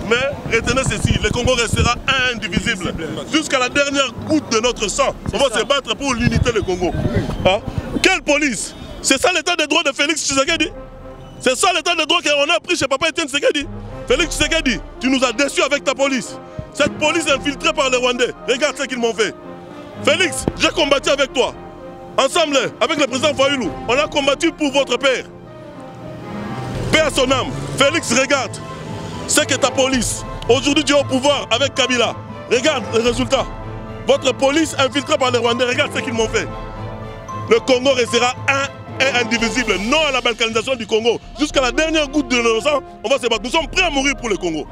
Mais retenez ceci, le Congo restera indivisible. Jusqu'à la dernière goutte de notre sang, on va se battre pour l'unité du Congo. Hein? Quelle police? C'est ça l'état de droit de Félix Tshisekedi? C'est ça l'état de droit qu'on a pris chez Papa Etienne Tshisekedi? Félix Tshisekedi, tu nous as déçus avec ta police. Cette police infiltrée par les Rwandais. Regarde ce qu'ils m'ont fait. Félix, j'ai combattu avec toi. Ensemble, avec le président Fayoulou, on a combattu pour votre père. Paix à son âme. Félix, regarde. C'est que ta police, aujourd'hui tu es au pouvoir avec Kabila. Regarde les résultats. Votre police infiltrée par les Rwandais, regarde ce qu'ils m'ont fait. Le Congo restera un et indivisible. Non à la balkanisation du Congo. Jusqu'à la dernière goutte de nos sang, on va se battre. Nous sommes prêts à mourir pour le Congo.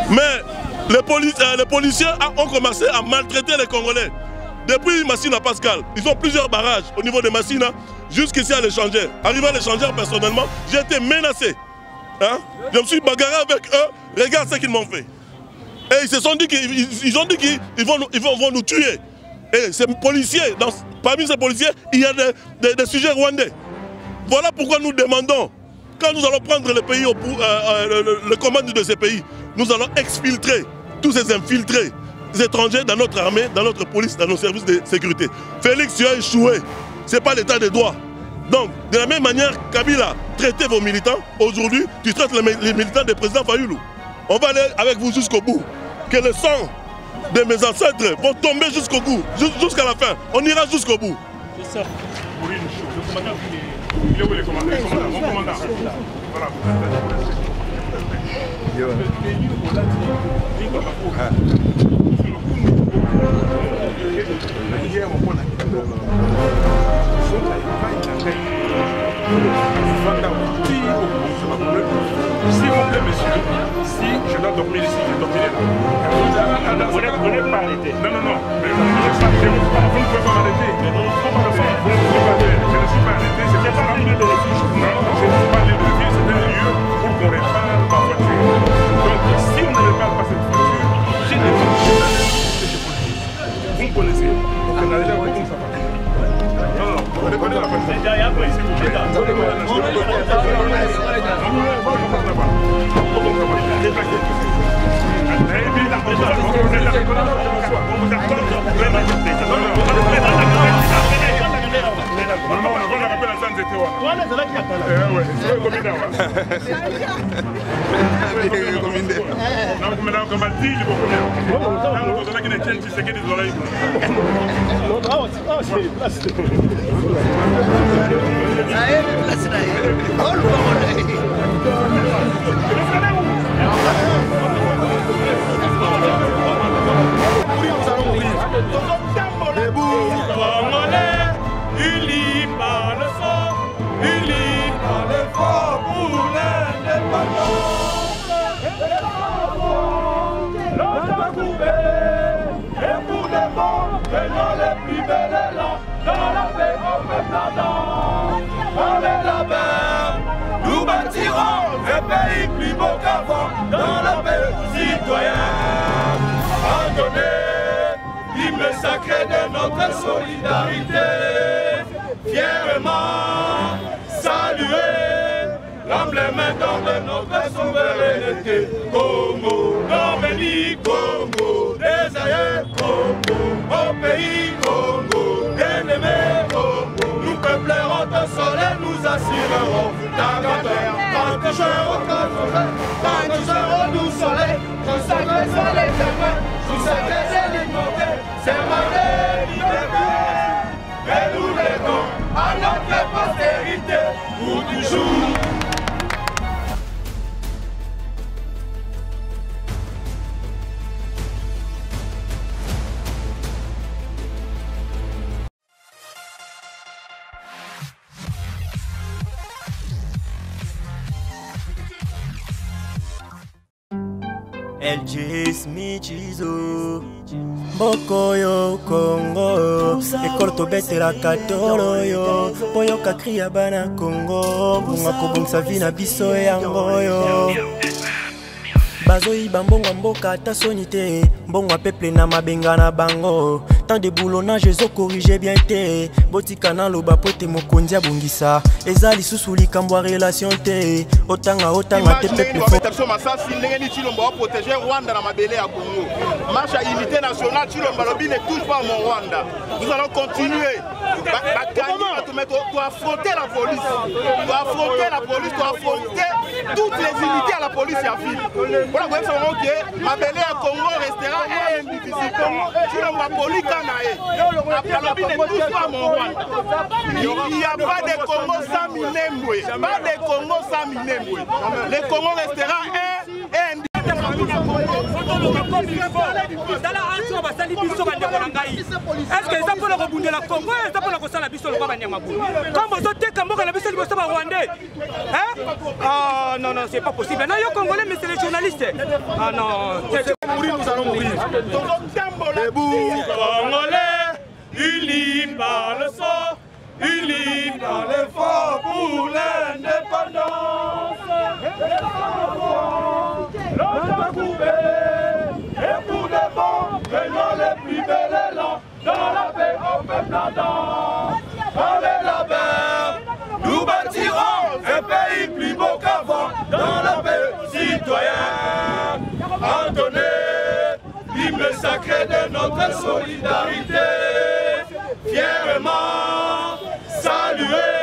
Mais les policiers ont commencé à maltraiter les Congolais. Depuis Massina Pascal, ils ont plusieurs barrages au niveau de Massina, jusqu'ici à l'échangeur. Arrivé à l'échangeur, personnellement, j'ai été menacé. Hein? Je me suis bagarré avec eux, regarde ce qu'ils m'ont fait. Et ils se sont dit qu'ils vont nous tuer. Et ces policiers, parmi ces policiers, il y a des sujets rwandais. Voilà pourquoi nous demandons, quand nous allons prendre le pays le commande de ces pays, nous allons exfiltrer tous ces infiltrés étrangers dans notre armée, dans notre police, dans nos services de sécurité. Félix, tu as échoué. Ce n'est pas l'état de droit. Donc, de la même manière, Kabila traitait vos militants. Aujourd'hui, tu traites les militants du président Fayoulou. On va aller avec vous jusqu'au bout. Que le sang de mes ancêtres vont tomber jusqu'au bout, jusqu'à la fin. On ira jusqu'au bout. C'est ça. Oui, le commandant, il est où le commandant? Mon commandant. Voilà. S'il vous plaît, monsieur, si je dois dormir ici, je dormirai là. Vous n'êtes pas arrêté. Non, non, non. Vous ne pouvez pas m'arrêter. Vous ne pouvez pas m'arrêter. Je ne suis pas arrêté. C'était pas un lieu de refuge. Non, je ne suis pas un lieu de refuge. C'est un lieu pour qu'on répare ma voiture. Donc, si on ne répare pas cette voiture, j'ai des voitures. Vous me connaissez. Donc, on a déjà compris ça. Non, non, vous connaissez la voiture. C'est derrière après. C'est unis par le sang, unis par l'effort pour l'indépendance. L'on a trouvé, et pour le monde, prenons les plus belles élans, dans la paix on fait plandant. Dans les labeurs, nous bâtirons un pays plus beau qu'avant, dans la paix citoyen. Entonner l'hymne sacré de notre solidarité, fièrement saluer l'emblème d'or de notre souveraineté. Congo, non béni, Congo, désaillé, Congo, au pays Congo, bien-aimé Congo, nous peuplerons ton soleil, nous assurerons ta grandeur. Quand tu seras nous soleil, ton sacré soleil témoin, tout sacré c'est l'immonté, c'est ma liberté. Et nous lèvons à notre postérité pour toujours. LG Smichizo Bokoyo Congo Ekorto betela katolo yo Boyo kakria bana Congo Bunga kobongsa vina biso yango yo Bazoyi bambonga mboka ta sonite Mbonga peple na mabenga na bango temps de boulonnage ezo corriger bien te botika na loba pote mokonzi abungisa eza lisusu likambo ya relation te otanga te peuple masasi ndenge ni Chilombo va protéger Rwanda na mabele ya Congo. Marche à unité nationale Chilombo lobi ne touche pas mon Rwanda. Nous allons continuer. Tu as affronté la police. Tu as affronté la police, tu as affronté toutes les unités à la police et à ville. Voilà, vous savez que mabele ya Congo restera indivisible. Chilombo va police kanae. Lobi ne touche pas mon Rwanda. Il n'y a pas de Congo sans Minembwe. Pas de Congo sans Minembwe. Le Congo restera indivisible. Est-ce que ça peut le rebondir la Congo et ça peut le ressentir la biso le Kabanyamabou? Comme vous êtes comme la biso le Rwandais. Ah non, non, c'est pas possible. Non, les Congolais, mais c'est les journalistes. Ah non, nous allons mourir. Debout, Congolais, unis par le sang, unis par l'effort pour l'indépendance. Longtemps coupé, et pour de bon, prenons les plus belles élans, dans la paix au peuple ardent. Dans les labeurs, nous bâtirons un pays plus beau qu'avant, dans la paix citoyenne. Entonner l'hymne sacré de notre solidarité, fièrement saluer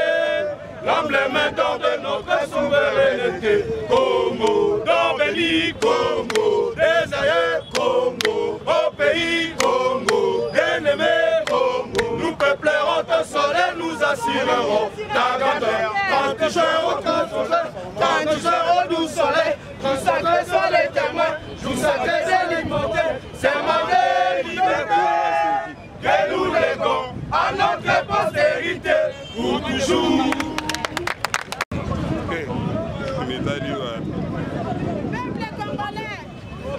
l'emblème d'or de notre souveraineté. Congo, d'Orbélie, Congo, désaillé, Congo, au pays, Congo, bien-aimé, Congo. Nous peuplerons ton soleil, nous assurerons ta grandeur. Quand tu joueras au doux soleil, tout sacré sont les témoins, tout sacré c'est l'immortel, c'est ma liberté. Que nous léguons à notre postérité pour toujours. Peuple congolais,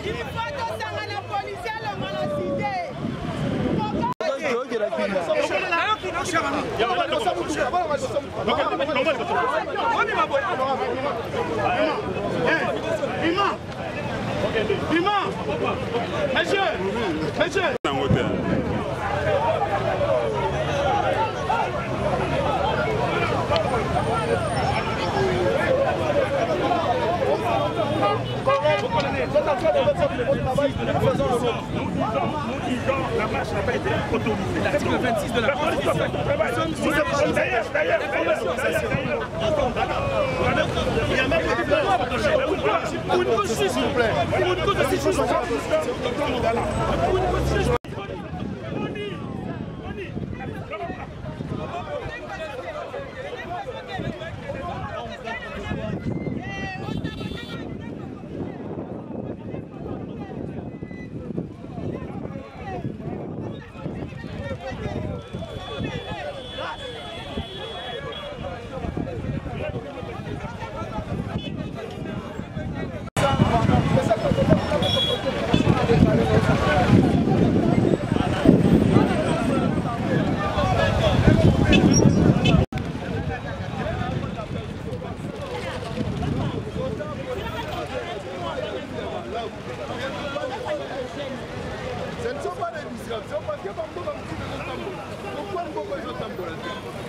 il faut descendre la police et le malacité. Monsieur. La marche n'a pas été autorisée. L'article 26 de la Constitution. Il y a même pour une constitution, s'il vous plaît. Pour une constitution.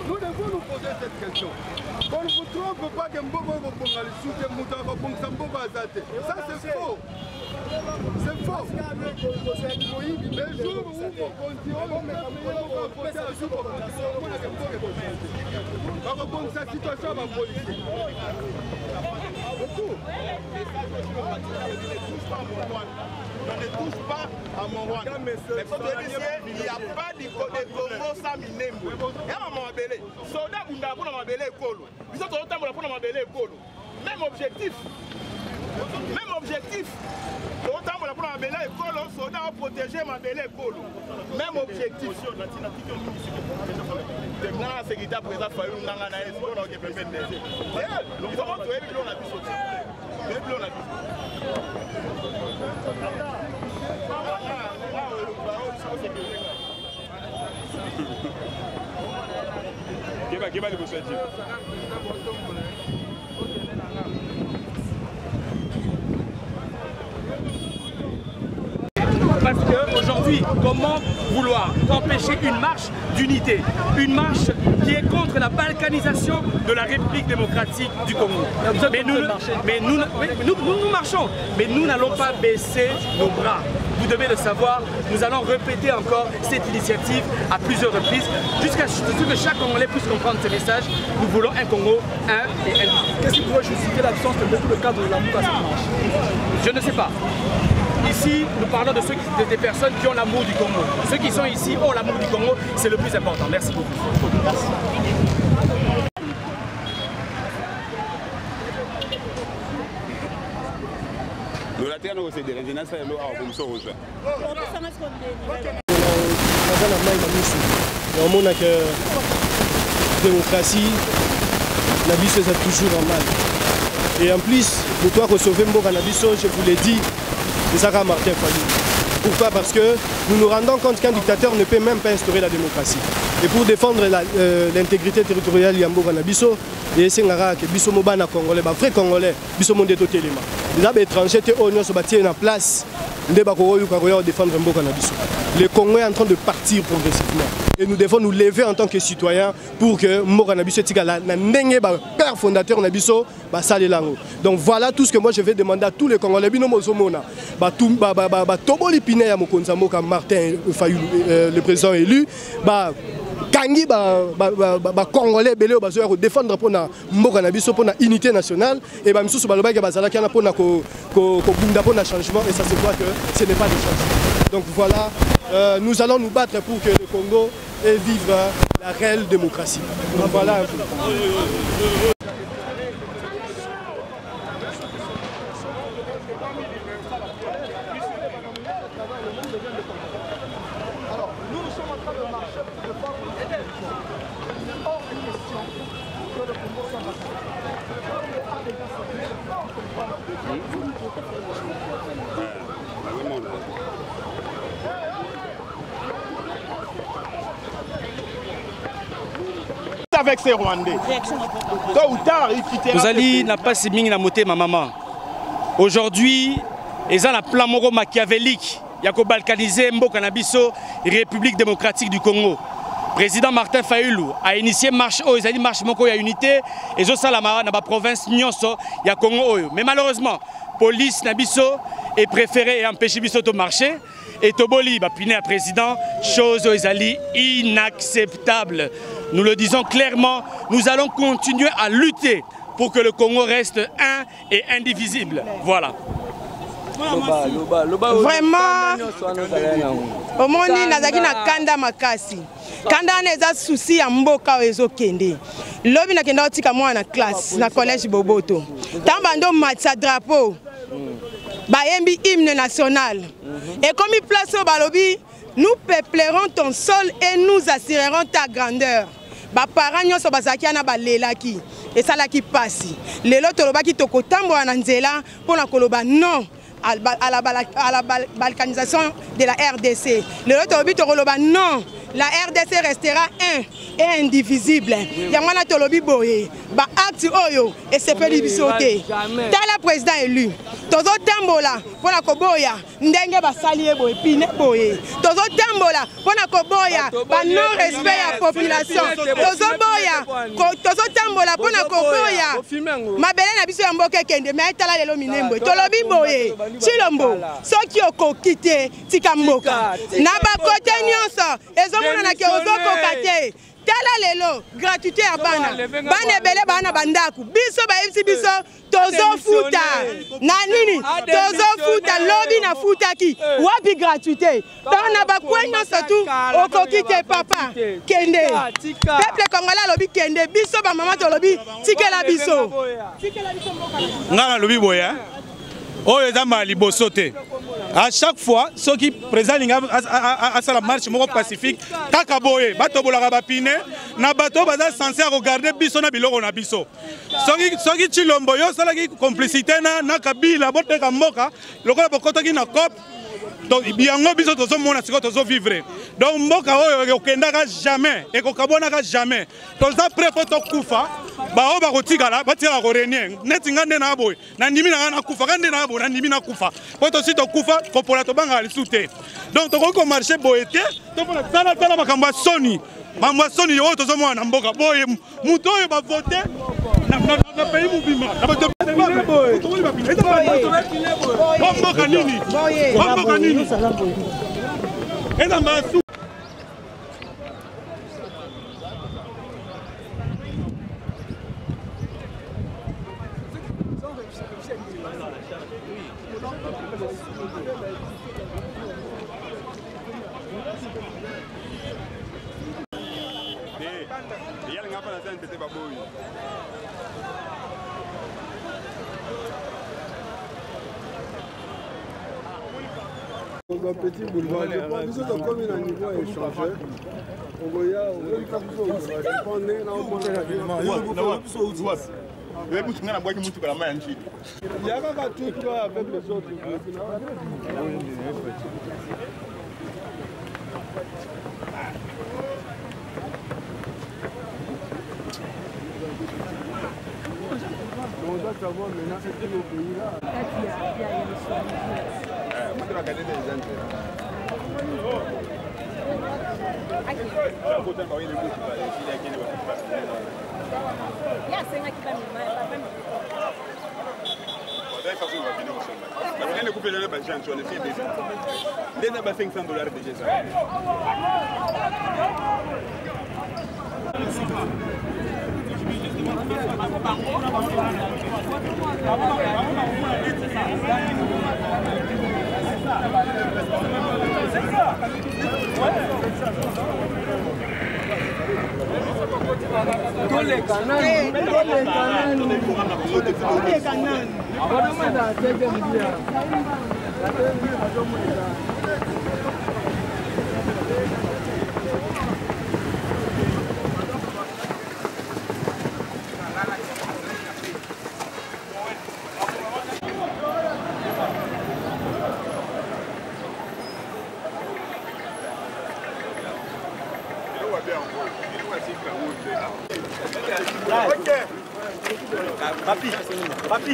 Nous devons nous poser cette question. Qu'on ne vous trompe pas que Mbogo va prendre le sous, que Mouta va prendre Mbogo à Zate. Ça c'est faux. C'est faux. Les jours où on continue, on va voter à jour pour prendre sa situation à la police. Je ne touche pas à mon Rwanda. Mais il n'y a pas de Congo sans Minembwe. Il y a mon Mabele. Soldat Bunda pour Mabele Kolo. Ils ont autant pour Mabele Kolo. Même objectif. Même objectif. Autant pour Mabele Kolo, soldat ont protégé Mabele Kolo. Même objectif. Maintenant, la sécurité a présent Fayou Nangana et c'est qu'on a fait des. Donc, comment tu es venu on a pu sortir? Parce qu'aujourd'hui, comment vouloir empêcher une marche d'unité, une marche qui est contre la balkanisation de la République démocratique du Congo. Mais nous marchons, mais nous n'allons pas baisser nos bras. Vous devez le savoir, nous allons répéter encore cette initiative à plusieurs reprises, jusqu'à ce que chaque Congolais puisse comprendre ce message. Nous voulons un Congo, un et un. Qu'est-ce qui pourrait justifier l'absence de tout le cadre de l'amour à cette marche? Je ne sais pas. Ici, nous parlons de des personnes qui ont l'amour du Congo. Ceux qui sont ici ont l'amour du Congo, c'est le plus important. Merci beaucoup. Merci. On a que démocratie, la vie c'est toujours en mal. Et en plus, pour toi sauver Mboka Nabiso, je vous l'ai dit, c'est ça qu'a Martin Fayulu. Pourquoi? Parce que nous nous rendons compte qu'un dictateur ne peut même pas instaurer la démocratie. Et pour défendre l'intégrité territoriale de Mboka Nabiso, et c'est que biso mobana congolais, ba vrai congolais, biso monde to telema. Les étrangers te onyo so bâtir en place, ndé ba ko défendre Mboka Nabiso. Le Congo est en train de partir progressivement. Et nous devons nous lever en tant que citoyens pour que Mboka Nabiso tika la ndenge ba père fondateur Nabiso ba salelango. Donc voilà tout ce que moi je vais demander à tous les Congolais bino mozomona. Ba toboli pine ya mokonza Mboka Martin Fayulu, le président élu, ba kangi ba congolais belé bazoya ko défendre pour na Mboka Nabiso pour na unité nationale et ba misusu baloba ke bazala kana pour na ko bunda pour na changement et ça se voit que ce n'est pas des changements. Donc voilà, nous allons nous battre pour que le Congo vive la réelle démocratie. Donc voilà un peu. Avec ces Rwandais. Tôt ou tard, il quittera. Vous allez n'a pas si ming na moté ma maman. Aujourd'hui, ils ont un plan moro machiavélique. Il y a qu'au balkaniser Mboka Nabiso, République démocratique du Congo. Président Martin Fayulu a initié marche ils ont dit marche moko ya unité et zo salama na ba province nyonso ya Congo oyo. Mais malheureusement, police Nabiso est préféré et empêché biso de marcher. Et Toboli va punir un président, chose inacceptable. Nous le disons clairement, nous allons continuer à lutter pour que le Congo reste un et indivisible. Voilà. Vraiment, au monde, nous avons kanda makasi. Kanda neza souci ya mboka ezo kende. Lobi na kenda otika mwana classe na collège Boboto. Tambando matsa drapeau. Bayembi hymne national. Et comme il place au balobi, nous peuplerons ton sol et nous assurerons ta grandeur. Ba parents nyoso bazaki na balelaki et ça la qui passe. Lelo tolobaki tokotambo na nzela pona koloba non à la balkanisation de la RDC. Lelo tolobi tokoloba non. La RDC restera un et indivisible. Yamana tolobi boye, ba acte oyo et c'est fait bisoté. Tala président élu. Tozo tambola pona koboya ndenge ba salié boye pine boye. Tozo tambola pona koboya ba non respect ya population. Tozo boya, tozo tambola pona koboya. Mabele na biso ya mboka kende mais tala lelo minembo. Tolobi boye. Chilombo, soki okokite tika mboka. Na ba kote nyonso ezo mona na ke ozoko kate. Tala lelo gratuité ya bana. Bana ebele bana bandaku. Biso ba yebisi biso tozo futa. Na nini? Tozo futa lobi na futa ki. Wapi gratuité. Tana ba kwenyo surtout okokite papa. Kende. Peuple congolais lobi kende. Biso ba mama to lobi tikela biso. Tikela biso mboka. Ngana lobi boya. Oyo ezamba liboso te. À chaque fois, ceux qui présentent à la marche pacifique, kaka boye, bato bolaka bapine, na bato baza censé regarder biso na biloko na biso. Ceux qui chilombo yo sala ki complicité na Kabila bote ka mboka, lokola bokota ki na COP, yango biso tozomona sikoyo tozovivre. Donc mboka oyo okendaka jamais ekokabonaka jamais. Toza prêt po tokufa bao bakotikala batikala korenie neti nga nde na boye na ndimi na nga nakufa nga nde na boye na ndimi nakufa po tosi tokufa kopola tobangaka lisu te. Donc tokoki komarche boye te topona tala makambo ya soni makambo ya soni oyo tozomona na mboka boye moto oyo bavote na pays mobima na bato mboka nini mboka nini eza masu Petit boulevard, nous sommes comme un niveau à échanger. On voyait, il y a pas tout avec les autres. On doit savoir maintenant ce que le pays là. On va garder des intérêts. Papi.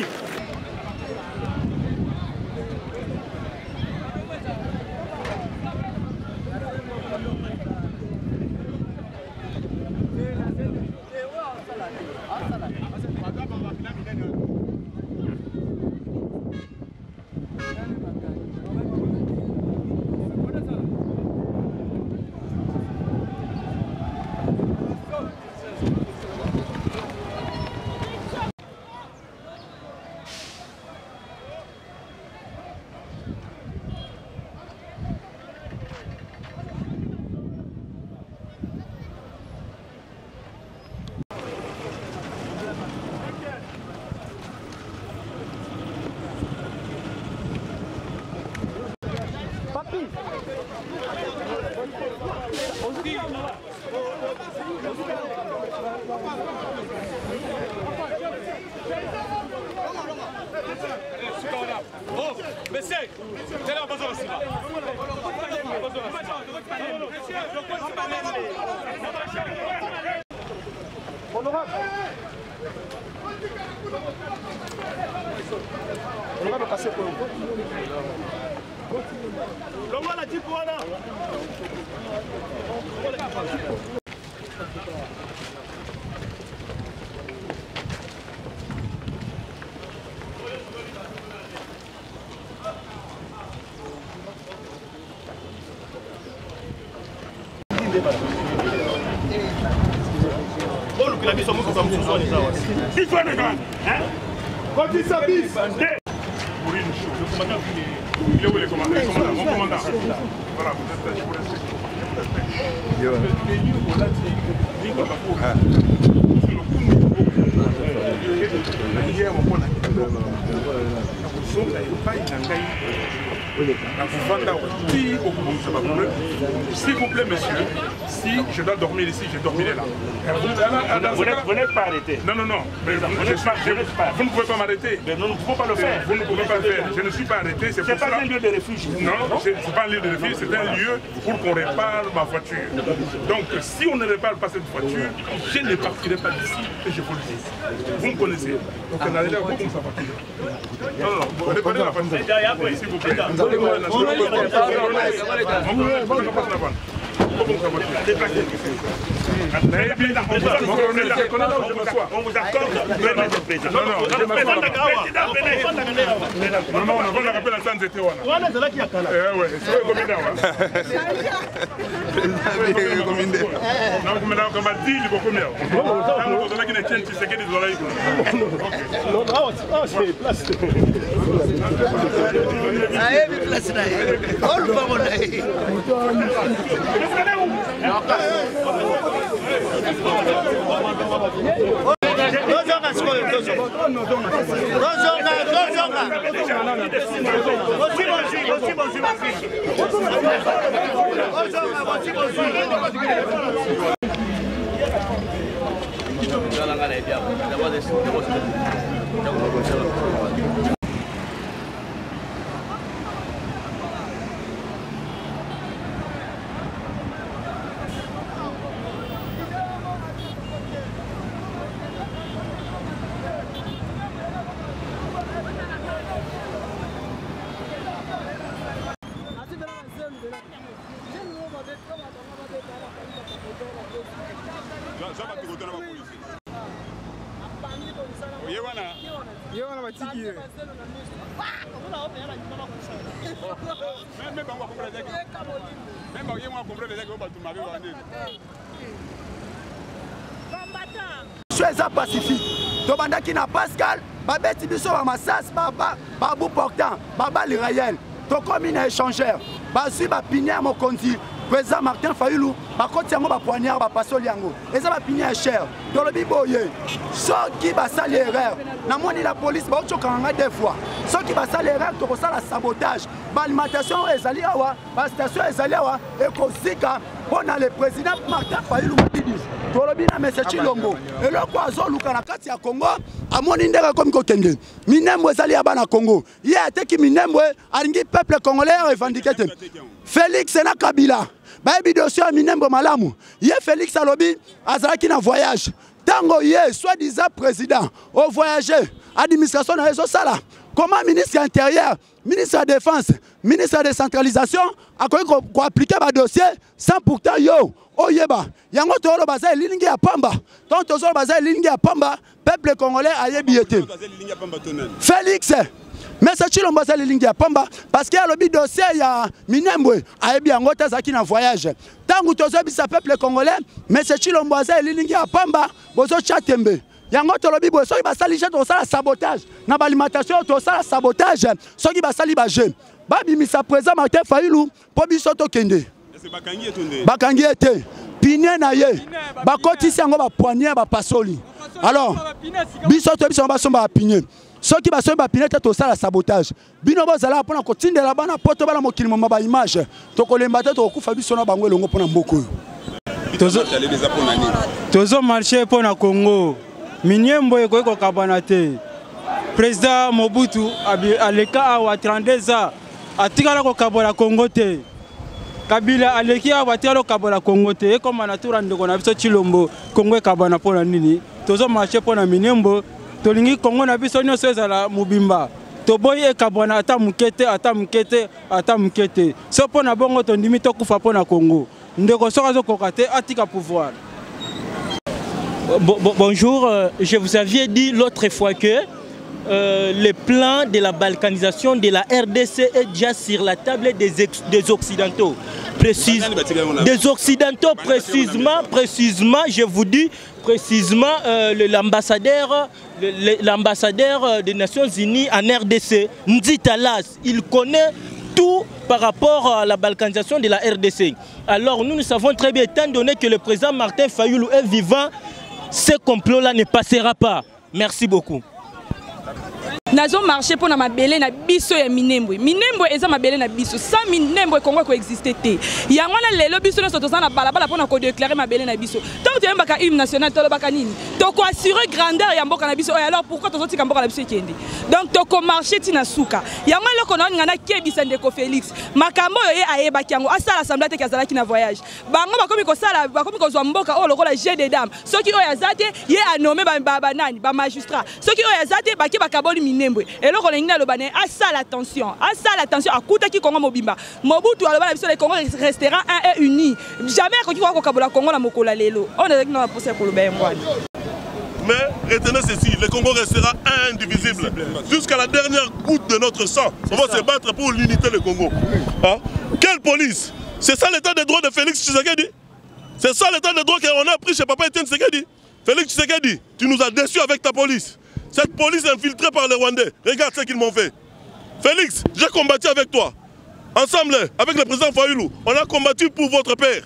Il faut les gars, hein? Quand il s'habille, pour une chose, le commandant, il est où le commandant? Mon commandant. Voilà, vous êtes, je vous s'il vous plaît, monsieur, si je dois dormir ici, je dormirai là. Vous n'êtes pas arrêté. Non, non, non. Vous ne pouvez pas m'arrêter. Nous ne pouvons pas le faire. Vous ne pouvez pas le faire. Je ne suis pas arrêté. Ce n'est pas un lieu de refuge. Non, ce n'est pas un lieu de refuge, c'est un lieu pour qu'on répare ma voiture. Donc, si on ne répare pas cette voiture, je ne partirai pas d'ici et je vous le dis. Vous me connaissez. Donc, on a l'air beaucoup comme ça partir. Non, non, vous reprenez la voiture. S'il vous plaît. On vous accorde le président. Non, on va rappeler la santé. Choisa pacifique. Tobandaki na Pascal, babeti biso ba massas, babou portant, babali réel. Tokomi na échangeur. Bazui ba pinière mokonzi. Président Martin Fayulu, bakoti yango ba poignard ba pasoli yango. Eza ba pinière cher. Tolobi boye. Soki ba sali erreur. Namoni la police ba ochokanga deux fois. Soki ba sali erreur to kosala sabotage. Ba alimentation ezali awa, ba station ezali awa ekozika pona le président Martin Fayulu Matidi. Tolobi na Monsieur Chilombo. Eloko azoluka na kati ya Congo, amoni ndeka komi kokende. Minembo ezali ya bana Congo. Ye ateki minembo alingi peuple congolais revendiquer. Félix na Kabila. Bayebi dossier ya minembo malamu. Ye Félix alobi azalaki na voyage. Tango ye soi-disant président au voyager, administration na réseau sala. Comment ministre intérieur, ministre de la défense, ministre de la décentralisation a appliqué le dossier sans pourtant yo oyeba. Yango tolo baza lilingi ya pamba. Tant tozolo baza lilingi ya pamba, peuple congolais a yebiété. Félix mais c'est Chilombo baza lilingi ya pamba parce qu'il y a le dossier ya Minembwe a yebi yango tazaki na voyage. Tango tozo bisa peuple congolais, mais c'est Chilombo baza lilingi ya pamba, bozo chatembe. Yango tolobi boye soki basali je to sala sabotage na alimentation to sala sabotage soki basali ba je babimisa président Martin Fayulu po biso to kende bakangi ete piné na ye bakotisi yango ba poignée ba pasoli alors biso to biso ba somba piné soki ba somba piné to sala sabotage bino bozala pona kotindela bana poto bala mokili moma ba image to kolemba to kufa biso na bango elongo pona mboko tozo marché pona Congo. Minyembo eko kabana te. Président Mobutu aleka awa 32 ans atikala ko kabola Congo te. Kabila aleki awa atikala ko kabola Congo te. E comme natura ndeko na biso Chilombo Congo kabana pona nini? Tozo marché pona Minyembo tolingi Congo na biso nyonso ezala mubimba. Toboyi e kabana ata mukete. So pona bongo to ndimi to kufa pona Congo. Ndeko soka zo kokate atika pouvoir. Bonjour, je vous avais dit l'autre fois que le plan de la balkanisation de la RDC est déjà sur la table des Occidentaux. Des Occidentaux précisément, je vous dis précisément l'ambassadeur des Nations Unies en RDC, Nditalas, il connaît tout par rapport à la balkanisation de la RDC. Alors nous savons très bien, étant donné que le président Martin Fayulu est vivant, ce complot-là ne passera pas. Merci beaucoup. nazo marché pour na mabele na biso ya Minembwe. Minembwe eza mabele na biso. Sans Minembwe Congo ko exister te. Ya ngwana lelo biso na soto na balabala pour na ko déclarer mabele na biso. Tant que mbaka hymne national tolo baka nini. To ko assurer grandeur ya mboka na biso. Alors pourquoi to zoti mboka na biso kende? Donc to ko marché tina suka. Ya ngwana loko na ngana kebisa ndeko Félix. Makambo yo ye ayeba kiango asala assemblée te kazala ki na voyage. Bango bakomi ko sala bakomi ko zwa mboka o lokola G des dames. Soki o yazate ye a nommé ba nani ba magistrat. Soki o yazate baki bakaboli Minembwe. Et loko lengina lobane asala attention. Asala attention akuta ki Congo mobimba. Mobutu aloba na biso le Congo restera un et uni. Jamais ko ki ko kabola Congo na mokola lelo. On est na poser ko loba ngwana. Mais retenez ceci, le Congo restera indivisible. Jusqu'à la dernière goutte de notre sang. On va se battre pour l'unité du Congo. Hein? Quelle police? C'est ça l'état de droit de Félix Tshisekedi? C'est ça l'état de droit qu'on a pris chez Papa Etienne Tshisekedi? Félix Tshisekedi, tu nous as déçus avec ta police. Cette police infiltrée par les Rwandais. Regarde ce qu'ils m'ont fait. Félix, j'ai combattu avec toi. Ensemble, avec le président Fayoulou, on a combattu pour votre père.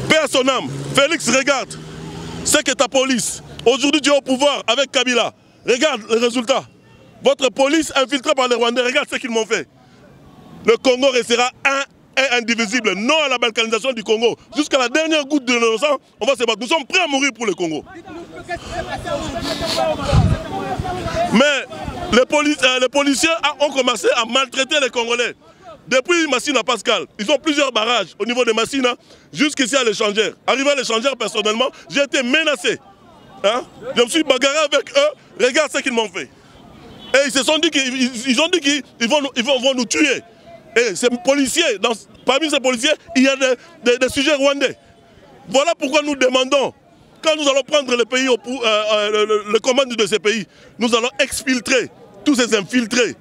Paix à son âme. Félix, regarde. C'est que ta police, aujourd'hui tu es au pouvoir avec Kabila. Regarde le résultat. Votre police infiltrée par les Rwandais, regarde ce qu'ils m'ont fait. Le Congo restera un et indivisible. Non à la balkanisation du Congo. Jusqu'à la dernière goutte de nos sang, on va se battre. Nous sommes prêts à mourir pour le Congo. Mais les policiers ont commencé à maltraiter les Congolais. Depuis Massina Pascal, ils ont plusieurs barrages au niveau de Massina, jusqu'ici à l'échangeur. Arrivé à l'échangeur, personnellement, j'ai été menacé. Hein? Je me suis bagarré avec eux, regarde ce qu'ils m'ont fait. Et ils se sont dit qu'ils vont nous tuer. Et ces policiers, parmi ces policiers, il y a des sujets rwandais. Voilà pourquoi nous demandons, quand nous allons prendre le pays, le commande de ces pays, nous allons exfiltrer tous ces infiltrés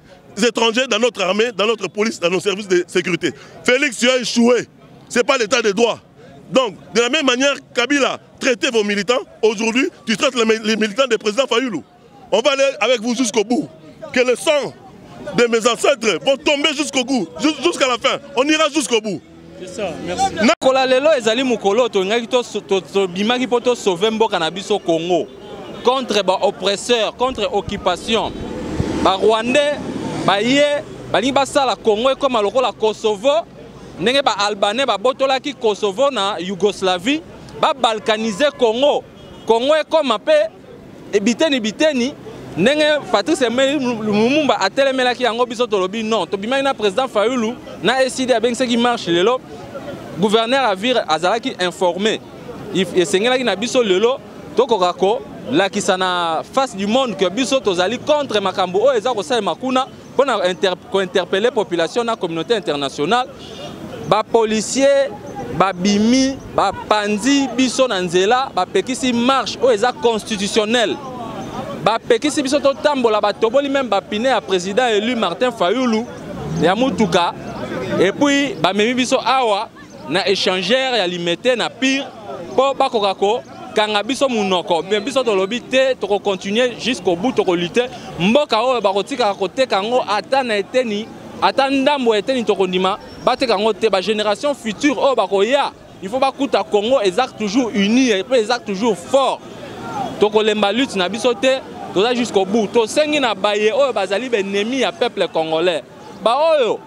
étrangers dans notre armée, dans notre police, dans nos services de sécurité. Félix, tu as échoué. Ce n'est pas l'état de droit. Donc, de la même manière, Kabila traitait vos militants. Aujourd'hui, tu traites les militants du président Fayoulou. On va aller avec vous jusqu'au bout. Que le sang de mes ancêtres vont tomber jusqu'au bout, jusqu'à la fin. On ira jusqu'au bout. C'est ça, merci. Nakola lelo ezali mukolo to ngaki to bimaki poto sauver mboka na biso Congo contre ba oppresseurs, contre occupation. Ba Rwandais baye bali basala Congo comme lokola Kosovo, ndenge ba Albanais ba botolaki Kosovo na Yougoslavie, ba balkaniser Congo. Congo comme appé biteni ndenge Patrice Lumumba atelemelaki yango biso tolobi non to bimaki na président Fayoulou na décidé avec ce qui marche lelo gouverneur Avir azalaki informé esengelaki na biso lelo tokokako lakisa na face du monde que biso tozali contre makambo oyo eza kosalema kuna mpona interpeller population na communauté internationale ba policier babimi bapandi biso na nzela bapekisi marche oyo eza constitutionnelle bapekisi biso totambola batoboli même bapine ya président élu Martin Fayoulou ya mutuka et puis bamemi biso awa na échangeur ya limité na pire po bakokako kanga biso munoko mais biso tolobi te toko continuer jusqu'au bout toko lutter mboka oyo bakotika koteka ngo ata na eteni ata ndambo eteni toko ndima bateka ngo te ba génération future oyo bakoya il faut bakuta Congo exact toujours uni et exact toujours fort toko lemba lutte na biso te toza jusqu'au bout to sengi na baye oyo bazali ennemi ya peuple congolais ba oyo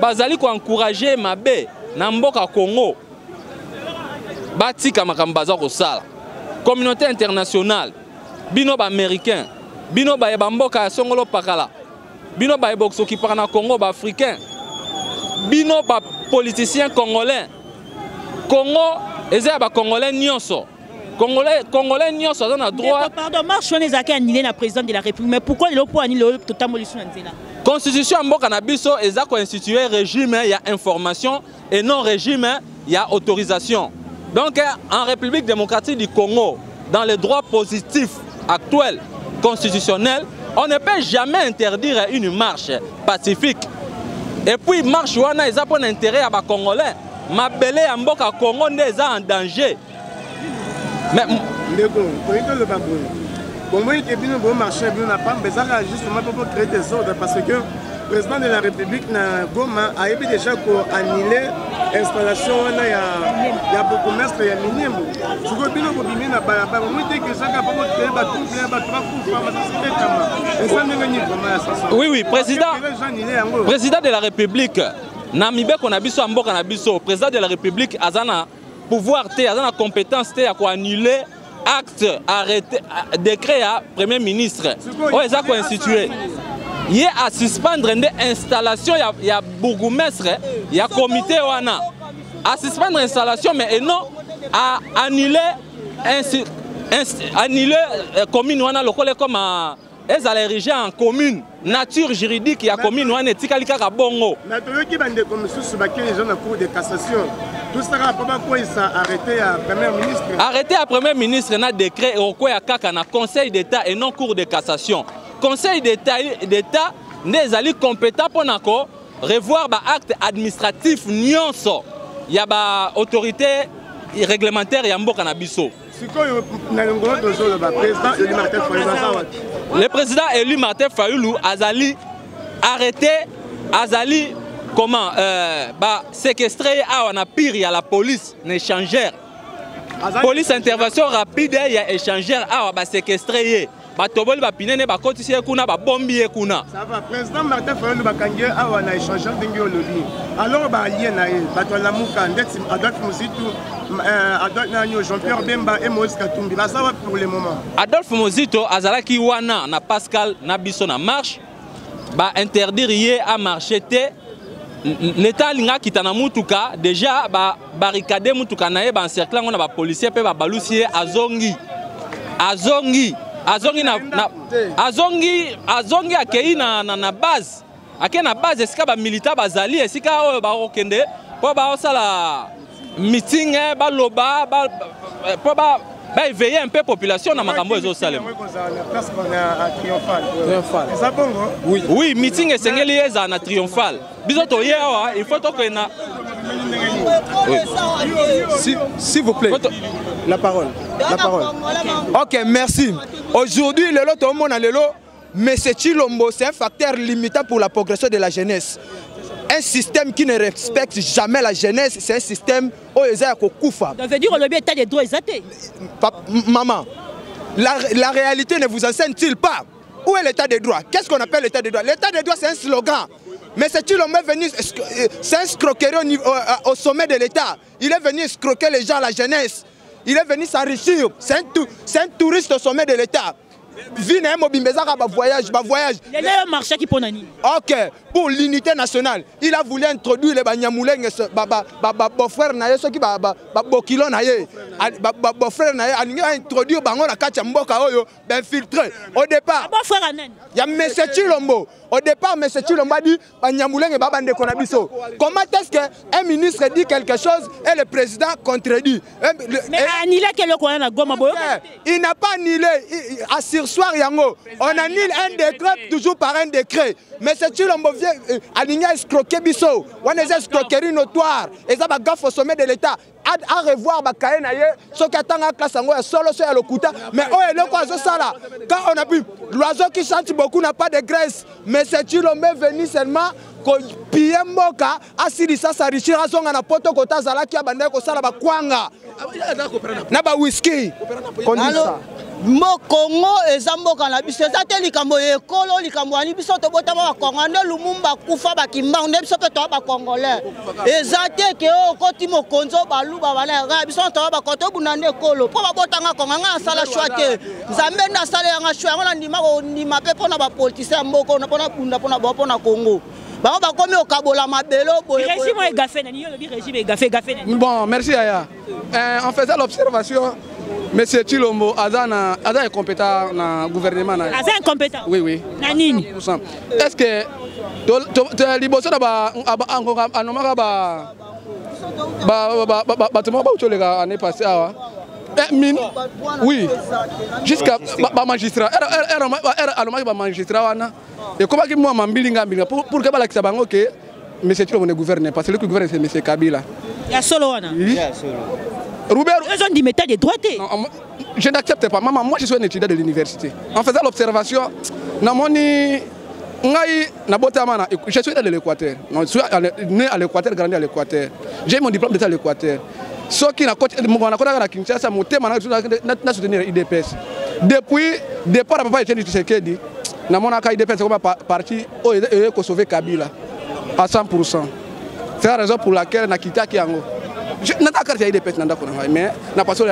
bazali ko encourager mabe na mboka Congo batika makambo baza kosala communauté internationale bino ba américain bino ba mboka ya songolo pakala bino ba boxo ki parana Congo ba africain bino ba politicien congolais Congo eza ba congolais nyonso Congolais nyonso dans le droit. Pardon, marche on est annulé la présidente de la République, mais pourquoi il est pour annuler totalement le Nzela? Constitution mboka na biso eza ko instituer régime il y a information et non régime il y a autorisation. Donc en République démocratique du Congo, dans les droits positifs actuels constitutionnels, on ne peut jamais interdire une marche pacifique. Et puis marche wana eza pour intérêt à ba Congolais, mabele ya mboka Congo ndeza en danger. Mais le babou. Pour moi, il y a un marché, justement pour créer des ordres parce que président de la République na Goma a déjà annulé l'installation il y a beaucoup de il y a minimum. Si vous avez bobimé na balaba, vous dites que ça va pas créer ba tout ba trois oui oui, président de la République Namibé qu'on a biso mboka na biso, président de la République azana pouvoir té azana compétence té à quoi annuler acte arrêté décret à premier ministre. Oh ils a quoi institué. Il y a à suspendre une installation, il y a bourgmestre, il y a comité wana. À suspendre l'installation, mais non à annuler commune wana locale comme elles allaient ériger en commune. Nature juridique, il y a commune wana et tikalika bongo. Mais qui bande comme sous les gens en cour de cassation. Tout ça va pas quoi ils sont arrêtés à premier ministre. Arrêté à premier ministre na décret au quoi kaka na conseil d'état et non cour de cassation. Conseil d'État n'est allé compétent pour revoir l'acte administratif nyonso. Il y a ba autorité réglementaire et mboka na biso. Le président élu Martin Fayulu azali arrêté azali comment séquestré à na pire à la police échangère. Police intervention rapide il y a échangère à séquestré. Batoboli ba pinene ba kotisi kuna ba bombi kuna. Ça va président Martin Fayulu bakangie awa na échange ndenge olobi. Alors ba allié na ye bato la muka ndeti Adolphe Mozito Adolphe Jean-Pierre Bemba et Moïse Katumbi. Ba ça va pour le moment. Adolphe Mozito azalaki wana na Pascal na biso na marche ba interdire ye à marcher té l'état linga kitana mutuka déjà ba barricade mutuka na ye ba encercler ngona ba policier pe ba balusier azongi azongi akei na base ake na base esika ba militaire bazali esika oyo ba okende po ba osala meeting ba loba po ba éveiller un peu population na makambo ezo salem. Oui oui, meeting esengeli eza na triomphal biso to ye awa il faut to que na s'il vous plaît. La parole. Ok, merci. Aujourd'hui, le lot au monde, mais c'est Chilombo, c'est un facteur limitant pour la progression de la jeunesse. Un système qui ne respecte jamais la jeunesse, c'est un système où ils ont koufa. Ça veut dire que l'état des droits est maman, la réalité ne vous enseigne-t-il pas? Où est l'état des droits? Qu'est-ce qu'on appelle l'état des droits? L'état des droits, c'est un slogan. Mais c'est Chilombo venu, c'est un escroquerie au sommet de l'État. Il est venu escroquer les gens, la jeunesse. Il est venu s'enrichir. C'est un touriste au sommet de l'État. Voyage. Il y a un marché qui pone. Ok, pour l'unité nationale, il a voulu introduire les Banyamuleng, beau-frère Naye, ceux qui Bokilo Naye, beau-frère Naye, il a introduit la Kachamboka, infiltré. Au départ, il y a M. Chilombo. Au départ, M. Chilombo a dit Banyamuleng et Babande Konabiso. Comment est-ce qu'un ministre dit quelque chose et le président contredit? Mais annulé il n'a pas annulé. Soir yango, on annule un décret toujours par un décret. Mais c'est Chilombo vient aligner escroquer biso, on est escroquerie notoire. Et ça va gaffe au sommet de l'État. À revoir Bakaye Naye, ce qui attend à classe en solo sur le Kuta. Mais oh, et le oiseau ça là, quand on a vu l'oiseau qui chante beaucoup n'a pas de graisse. Mais c'est Chilombo venu seulement piller Moka, assis ça s'enrichir à son anapoto kota zala qui a bandé ko sala ba kwanga. Na ba whisky. Mo Congo ezamboka na biso ezate likambo ekolo likambo ani biso to botama ba Congo nde Lumumba kufa ba kimba nde biso pe to ba congolais ezate ke o koti mokonzo baluba bana ga biso to ba koto bunande ekolo po ba botanga Congo nga sala choite nzambe na sala yanga choite ngona ndima ko ndima pe pona ba politicien mboko na pona bunda pona ba pona Congo ba ba komi o kabola mabelo boye régime est gafé nani le régime est gafé nani. Bon, merci Aya. En faisant l'observation, Monsieur Chilombo, Azana est compétent dans le gouvernement. Azana est compétent? Oui. Nanini? Est-ce que tu as liboso d'aba anomaka l'année passée? Mine, oui, jusqu'à magistrat. Magistrat. Et comment que moi, pour que ça bango que Monsieur Chilombo ne gouverne, parce que le gouverne c'est Monsieur Kabila. Il y a solo wana. Oui. Ils ont dit méthode de droite. Je n'accepte pas. Maman, moi je suis un étudiant de l'université. En faisant l'observation, Je suis né de l'Équateur. Je suis né à l'Équateur, grandi à l'Équateur. J'ai mon diplôme d'État à l'Équateur. Ce qui n'a pas Kinshasa, mon thème n'a soutenu l'IDPS. Depuis le départ de Papa Etienne Tshisekedi, na mon IDPS est parti pour sauver Kabila à 100%. C'est la raison pour laquelle na quitté Kiango. Je n'ai pas carte IDPS mais na pas sur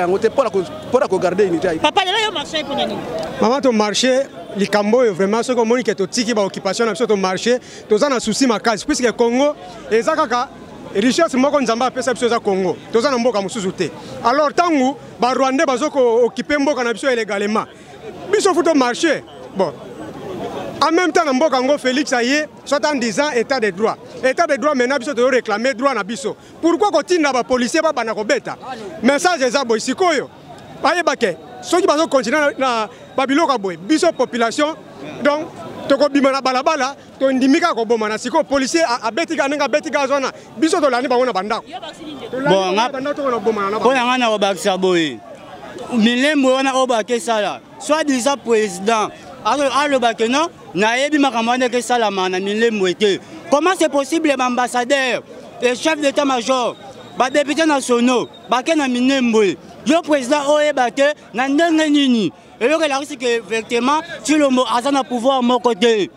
pour garder l'unité. Papa, là il marché pour nous. Maman ton marché les Cambo vraiment ce que moni que to tiki ba occupation na ton marché, to za na souci makasi puisque Congo ezakaka richesse moko nzamba pesa biso za Congo. To za na mboka mususu te. Alors tangu ba Rwandais bazoko occuper mboka na biso illégalement. Biso futo marché. Bon. En même temps, Mbokango Félix Aye, soit en disant état de droit. État de droit, maintenant, biso doit réclamer droit na biso. Pourquoi continue na ba policier ba banako beta? Message eza boy sikoyo. Aye bake. Ceux qui vont continuer na babiloko boy. Biso population. Donc, toko bima na balabala, to ndimika ko boma na siko policier a betika nenga betika zona. Biso to lani ba wona bandako. Bon, nga na obakisa boy. Milembo wana obake sala. Soit disant président. Alors, non, comment c'est possible les ambassadeurs, les chefs d'état-major, les députés nationaux, le président Oebake, et le risque que effectivement, si le mot a pouvoir à mon côté.